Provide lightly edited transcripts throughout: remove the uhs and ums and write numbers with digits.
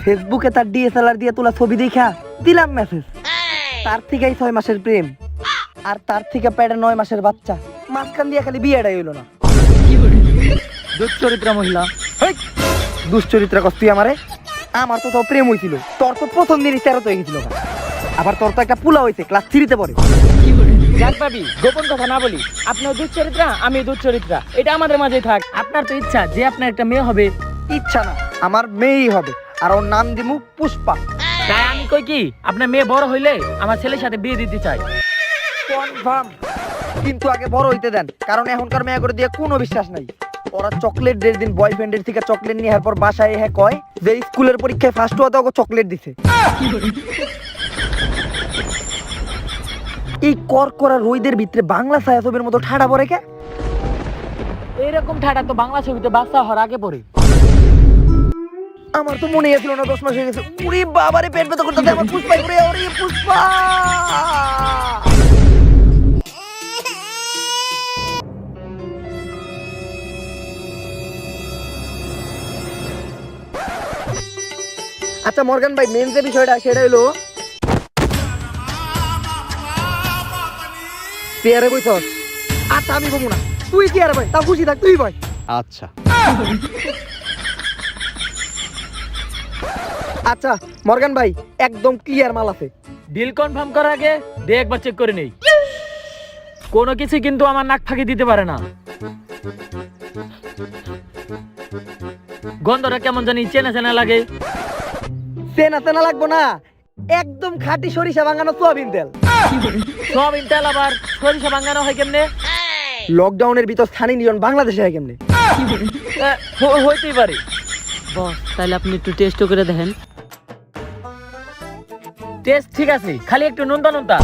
ফেসবুকে তার ডিএসএলআর দিয়ে তোলা ছবি দেখা দিলাম মেসেজ। তার থেকেই 6 মাসের প্রেম, আর তার থেকে পেটে 9 মাসের বাচ্চা। মাঝখান দিয়ে খালি বিয়েটাই হইলো না। দুশ্চরিত্রা মহিলা। দুশ্চরিত্রা কস তুই আমারে? আমার তো প্রেম হয়েছিল, তোর তো প্রথম দিনই 13 হয়ে গেছিল। আবার তোর তো একটা পুলা হয়েছে, ক্লাস 3-তে পড়ে। জান ভাবি, গোপন কথা না বলি, আপনিও দুশ্চরিত্রা, আমি দুশ্চরিত্রা, এটা আমাদের মাঝে থাক। আপনার তো ইচ্ছা যে আপনার একটা মেয়ে হবে। ইচ্ছা না, আমার মেয়েই হবে, আর ওর নাম দিমু পুষ্পা। তাই আমি কই কি, আপনার মেয়ে বড় হইলে আমার ছেলের সাথে বিয়ে দিতে চাই। কনফার্ম, কিন্তু আগে বড় হইতে দেন, কারণ এখনকার মেয়ে করে দিয়ে কোনো বিশ্বাস নাই। ওরা চকলেট ডের দিন বয়ফ্রেন্ডের থেকে চকলেট নিয়ে পর বাসায় হ্যাঁ কয় যে স্কুলের পরীক্ষায় ফার্স্ট হওয়াতে ওকে চকলেট দিছে। এই করকরা রোদের ভিতরে বাংলা ছায়াছবির মতো ঠাডা পড়ে কে? এইরকম ঠাডা তো বাংলা ছবিতে বাচ্চা হওয়ার আগে পড়ে। আমার তো মনে ছিল না 10 মাস হয়ে গেছে। উরে বাবারে, পেট ব্যথা করতেছে আমার। পুষ্পাই করে, ওরে পুষ্পা। আচ্ছা মর্গান ভাই, মেন যে বিষয়টা সেটা হলো চেয়ারে বইছ। আচ্ছা আমি বলবো না, তুই চেয়ারে বই, তা খুশি থাক, তুই বই। আচ্ছা আচ্ছা মর্গান ভাই, একদম ক্লিয়ার মাল আছে। ডিল কনফার্ম করার আগে দে একবার চেক করে নেই। কোনো কিছু কিন্তু আমার নাক ফাঁকি দিতে পারে না। গন্ধটা কেমন জানি চেনা চেনা লাগে। চেনা চেনা লাগবো না, একদম খাঁটি সরিষা ভাঙানো সোয়াবিন তেল। সোয়াবিন তেল আবার সরিষা ভাঙানো হয় কেমনে? লকডাউনের ভিতর স্থানীয় নিয়ন বাংলাদেশে হয় কেমনে? হইতেই পারে। বস, তাহলে আপনি একটু টেস্ট করে দেখেন। টেস্ট ঠিক আছে, খালি একটু নুনতা নুনতা।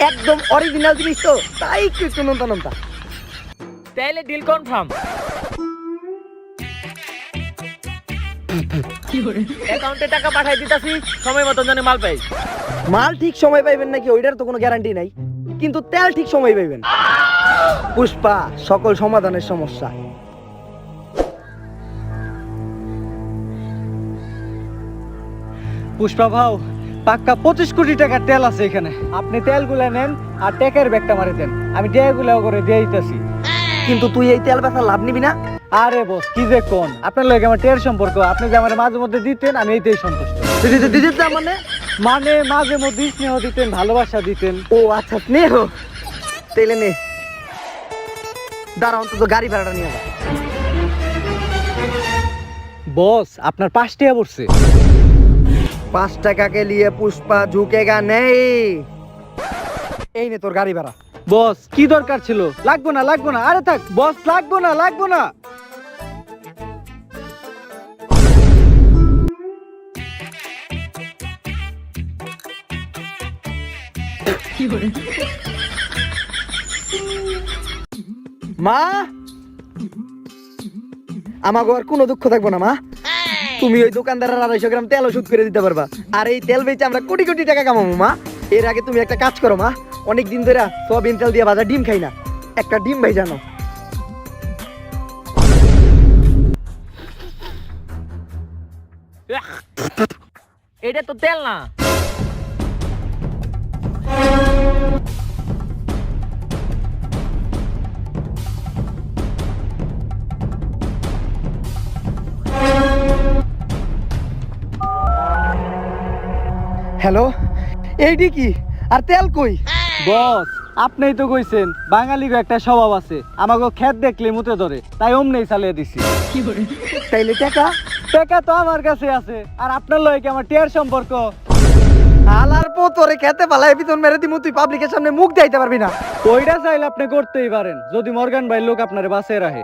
একদম অরিজিনাল জিনিস তো, তাই একটু নন্তা নন্তা। তাইলে ডিল কনফার্ম। অ্যাকাউন্টে টাকা পাঠাই দিতাছি, সময় মতন জানি মাল পাই। মাল ঠিক সময় পাইবেন নাকি ওইটার তো কোনো গ্যারান্টি নাই, কিন্তু তেল ঠিক সময় পাইবেন। পুষ্পা, সকল সমাধানের সমস্যা। পুষ্পা ভাও, পাক্কা 25 কোটি টাকার তেল আছে এখানে। আপনি তেলগুলা নেন আর টেকের ব্যাগটা মারে দেন, আমি টেগুলা করে দিয়ে দিতেছি। কিন্তু তুই এই তেল বেচা লাভ নিবি না? আরে বস, কি যে কোন, আপনার লগে আমার টের সম্পর্ক, আপনি যে আমার মাঝে মধ্যে দিতেন আমি এইটাই সন্তুষ্ট। মানে মানে মাঝে মধ্যে স্নেহ দিতেন, ভালোবাসা দিতেন। ও আচ্ছা, স্নেহ। তেলে নে, দাঁড়া অন্তত গাড়ি ভাড়াটা নিয়ে যা। বস, আপনার 5 টাকা পড়ছে। 5 টাকা কে লিয়ে পুষ্পা ঝুঁকেগা নেই। এই নে তোর গাড়ি ভাড়া। বস, কি দরকার ছিল? লাগবো না লাগবো না, আরে থাক বস, লাগবো না লাগবো না। মা, আমাকে আর কোনো দুঃখ থাকবো না মা। তুমি ওই দোকানদারের 250 গ্রাম তেল ওষুধ করে দিতে পারবা, আর এই তেল বেচে আমরা কোটি কোটি টাকা কামাবো মা। এর আগে তুমি একটা কাজ করো মা, অনেক দিন ধরে সয়াবিন তেল দিয়ে ভাজা ডিম খাই না, একটা ডিম ভাই জানো। এটা তো তেল না। হ্যালো, এইটি কি? আর তেল কই? বস, আপনিই তো কইছেন বাঙালির একটা স্বভাব আছে, আমাকে খেত দেখলে মুতে ধরে, তাই অমনেই চালিয়ে দিছি। তাইলে টাকা? টাকা তো আমার কাছে আছে, আর আপনার লয় কি আমার টের সম্পর্ক? আলার পো তোরে খেতে পালাই বিতন মেরে দিমু, তুই পাবলিকের সামনে মুখ দেখাইতে পারবি না। ওইটা চাইলে আপনি করতেই পারেন, যদি মর্গান ভাই লোক আপনারে বাঁচিয়ে রাখে।